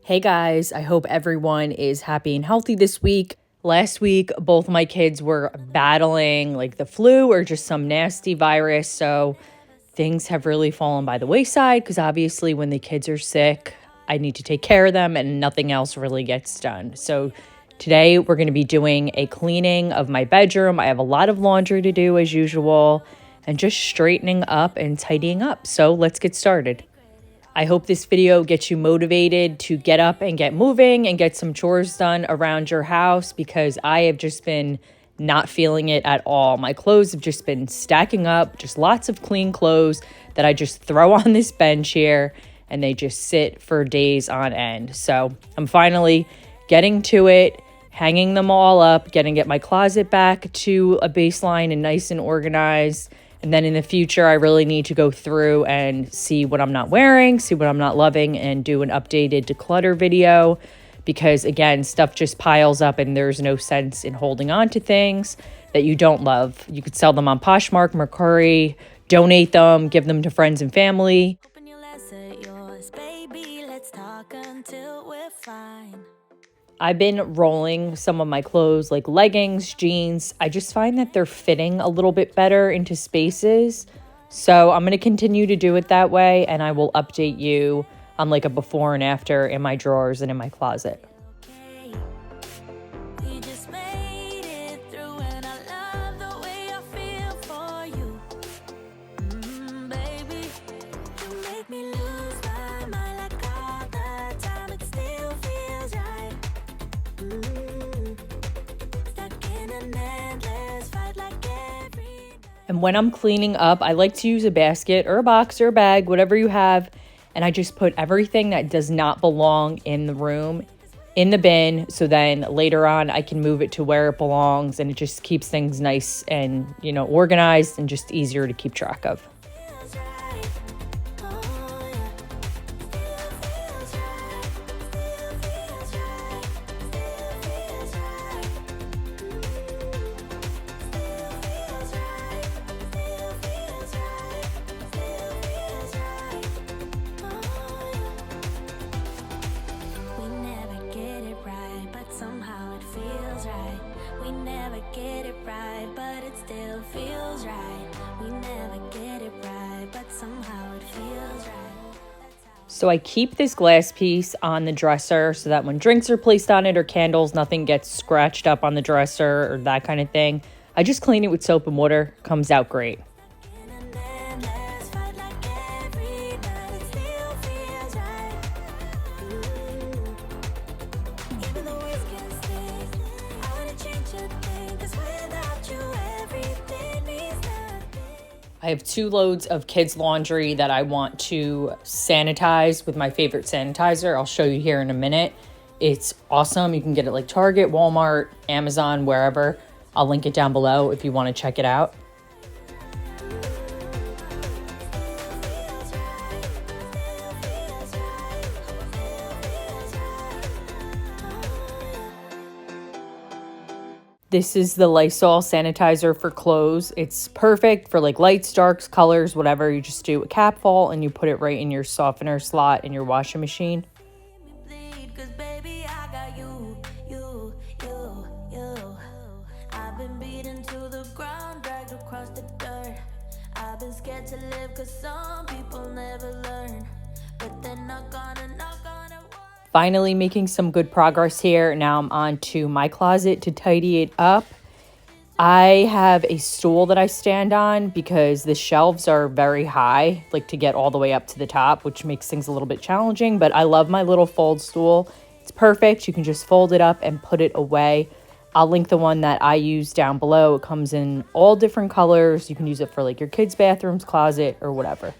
Hey guys, I hope everyone is happy and healthy this week. Last week, both my kids were battling like the flu or just some nasty virus. So things have really fallen by the wayside because obviously, when the kids are sick, I need to take care of them and nothing else really gets done. So today, we're going to be doing a cleaning of my bedroom. I have a lot of laundry to do as usual and just straightening up and tidying up. So let's get started. I hope this video gets you motivated to get up and get moving and get some chores done around your house because I have just been not feeling it at all. My clothes have just been stacking up, just lots of clean clothes that I just throw on this bench here and they just sit for days on end. So I'm finally getting to it, hanging them all up, get my closet back to a baseline and nice and organized. And then in the future, I really need to go through and see what I'm not wearing, see what I'm not loving, and do an updated declutter video. Because again, stuff just piles up and there's no sense in holding on to things that you don't love. You could sell them on Poshmark, Mercari, donate them, give them to friends and family. I've been rolling some of my clothes like leggings, jeans. I just find that they're fitting a little bit better into spaces. So I'm going to continue to do it that way, and I will update you on like a before and after in my drawers and in my closet. And when I'm cleaning up, I like to use a basket or a box or a bag, whatever you have. And I just put everything that does not belong in the room in the bin. So then later on, I can move it to where it belongs. And it just keeps things nice and, organized and just easier to keep track of. So I keep this glass piece on the dresser so that when drinks are placed on it or candles, nothing gets scratched up on the dresser or that kind of thing. I just clean it with soap and water. Comes out great. I have 2 loads of kids' laundry that I want to sanitize with my favorite sanitizer. I'll show you here in a minute. It's awesome. You can get it like Target, Walmart, Amazon, wherever. I'll link it down below if you want to check it out. This is the Lysol sanitizer for clothes. It's perfect for like lights, darks, colors, whatever. You just do a capful and you put it right in your softener slot in your washing machine. Finally making some good progress here. Now I'm on to my closet to tidy it up. I have a stool that I stand on because the shelves are very high, like to get all the way up to the top, which makes things a little bit challenging, but I love my little fold stool. It's perfect. You can just fold it up and put it away. I'll link the one that I use down below. It comes in all different colors. You can use it for like your kids' bathrooms, closet, or whatever.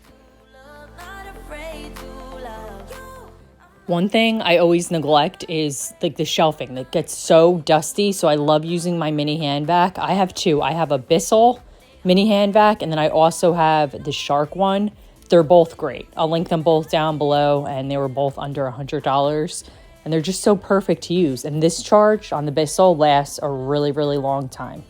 One thing I always neglect is like the shelving that gets so dusty. So I love using my mini hand vac. I have 2. I have a Bissell mini hand vac and then I also have the Shark one. They're both great. I'll link them both down below and they were both under $100 and they're just so perfect to use. And this charge on the Bissell lasts a really, really long time.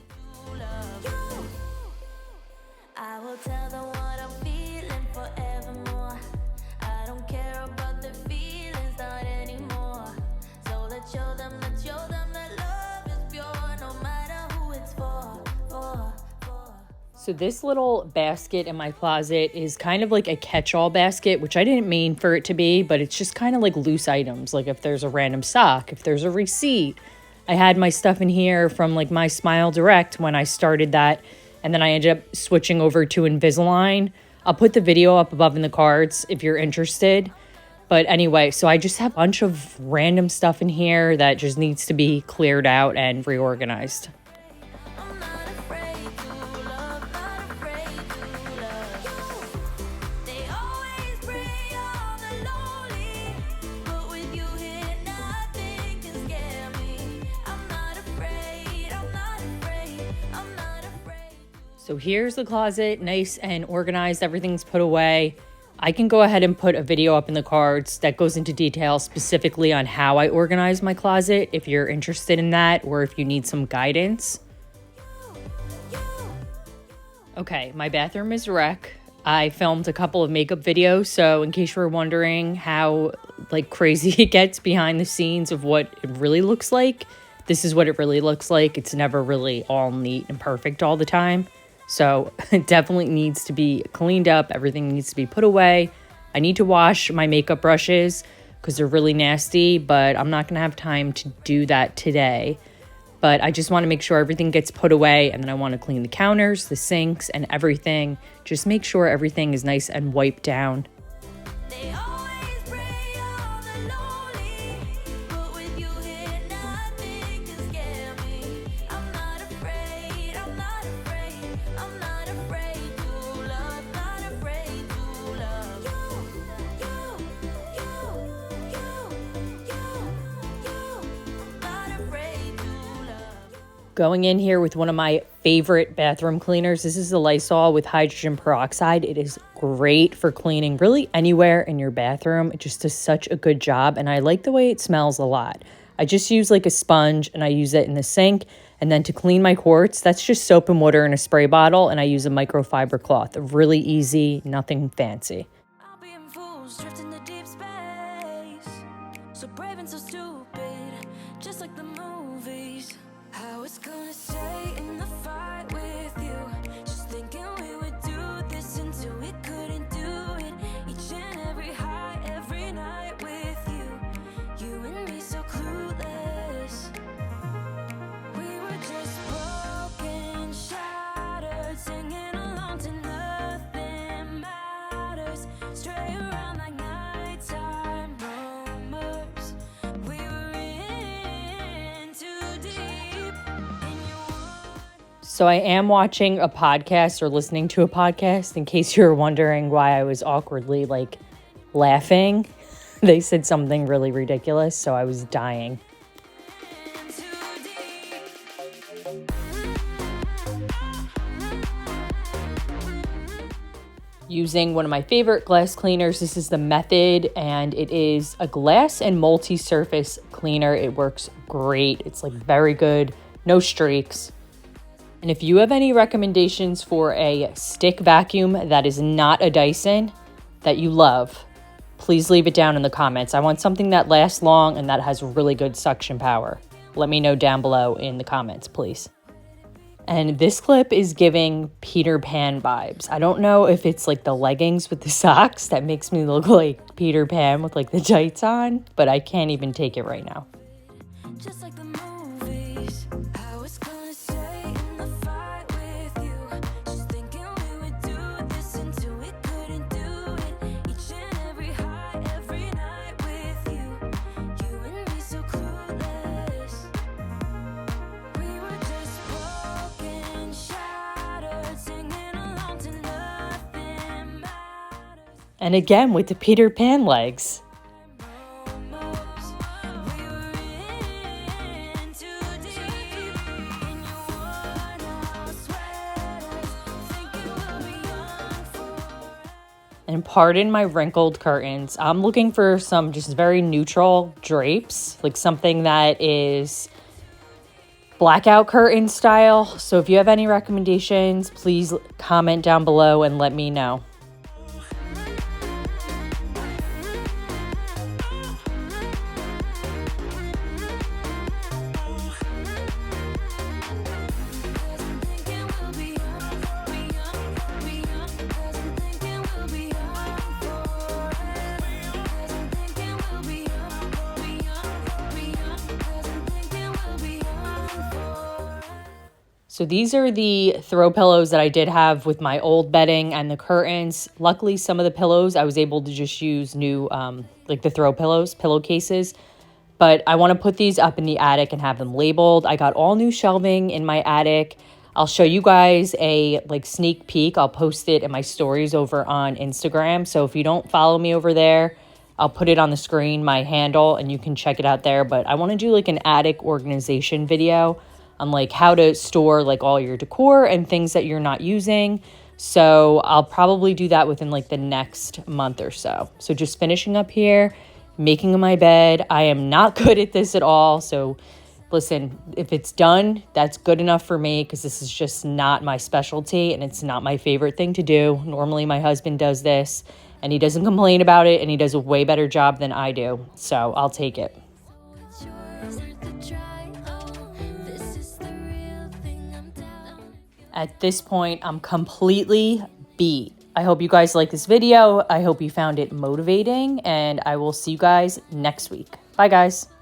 So this little basket in my closet is kind of like a catch-all basket, which I didn't mean for it to be, but it's just kind of like loose items. Like if there's a random sock, if there's a receipt. I had my stuff in here from like my Smile Direct when I started that, and then I ended up switching over to Invisalign. I'll put the video up above in the cards if you're interested. But anyway, so I just have a bunch of random stuff in here that just needs to be cleared out and reorganized. So here's the closet, nice and organized. Everything's put away. I can go ahead and put a video up in the cards that goes into detail specifically on how I organize my closet if you're interested in that or if you need some guidance. Okay, my bathroom is a wreck. I filmed a couple of makeup videos, so in case you were wondering how like crazy it gets behind the scenes of what it really looks like, this is what it really looks like. It's never really all neat and perfect all the time. So it definitely needs to be cleaned up. Everything needs to be put away. I need to wash my makeup brushes because they're really nasty, but I'm not going to have time to do that today. But I just want to make sure everything gets put away, and then I want to clean the counters, the sinks, and everything. Just make sure everything is nice and wiped down. Going in here with one of my favorite bathroom cleaners. This is the Lysol with hydrogen peroxide. It is great for cleaning really anywhere in your bathroom. It just does such a good job, and I like the way it smells a lot. I just use like a sponge, and I use it in the sink. And then to clean my quartz, that's just soap and water in a spray bottle, and I use a microfiber cloth. Really easy, nothing fancy. I'll be in fools, drifting to deep space. So brave and so stupid, just like the movies. I was gonna say in the fight with you, just thinking we would do this until we couldn't do it. Each and every high, every night with you, you and me so clueless. We were just broken, shattered, singing along to nothing matters. Stray around like nighttime rumors. We were in too deep. So I am watching a podcast or listening to a podcast in case you're wondering why I was awkwardly like laughing. They said something really ridiculous, so I was dying. Using one of my favorite glass cleaners. This is the Method, and it is a glass and multi-surface cleaner. It works great. It's like very good, no streaks. And if you have any recommendations for a stick vacuum that is not a Dyson that you love, please leave it down in the comments. I want something that lasts long and that has really good suction power. Let me know down below in the comments, please. And this clip is giving Peter Pan vibes. I don't know if it's like the leggings with the socks that makes me look like Peter Pan with like the tights on, but I can't even take it right now. Just like the movies, I was gonna say in the fight with you, just thinking we would do this until we couldn't do it. Each and every high, every night with you and me so clueless. We were just broken, shattered, singing along to nothing matters. And again with the Peter Pan legs. And pardon my wrinkled curtains. I'm looking for some just very neutral drapes, like something that is blackout curtain style. So if you have any recommendations, please comment down below and let me know. So these are the throw pillows that I did have with my old bedding and the curtains. Luckily, some of the pillows I was able to just use new, like the throw pillows, pillowcases. But I want to put these up in the attic and have them labeled. I got all new shelving in my attic. I'll show you guys a like sneak peek. I'll post it in my stories over on Instagram. So if you don't follow me over there, I'll put it on the screen, my handle, and you can check it out there. But I want to do like an attic organization video on like how to store like all your decor and things that you're not using. So I'll probably do that within like the next month or so. So just finishing up here, making my bed. I am not good at this at all. So listen, if it's done, that's good enough for me because this is just not my specialty and it's not my favorite thing to do. Normally my husband does this and he doesn't complain about it and he does a way better job than I do. So I'll take it. At this point, I'm completely beat. I hope you guys like this video. I hope you found it motivating and I will see you guys next week. Bye guys.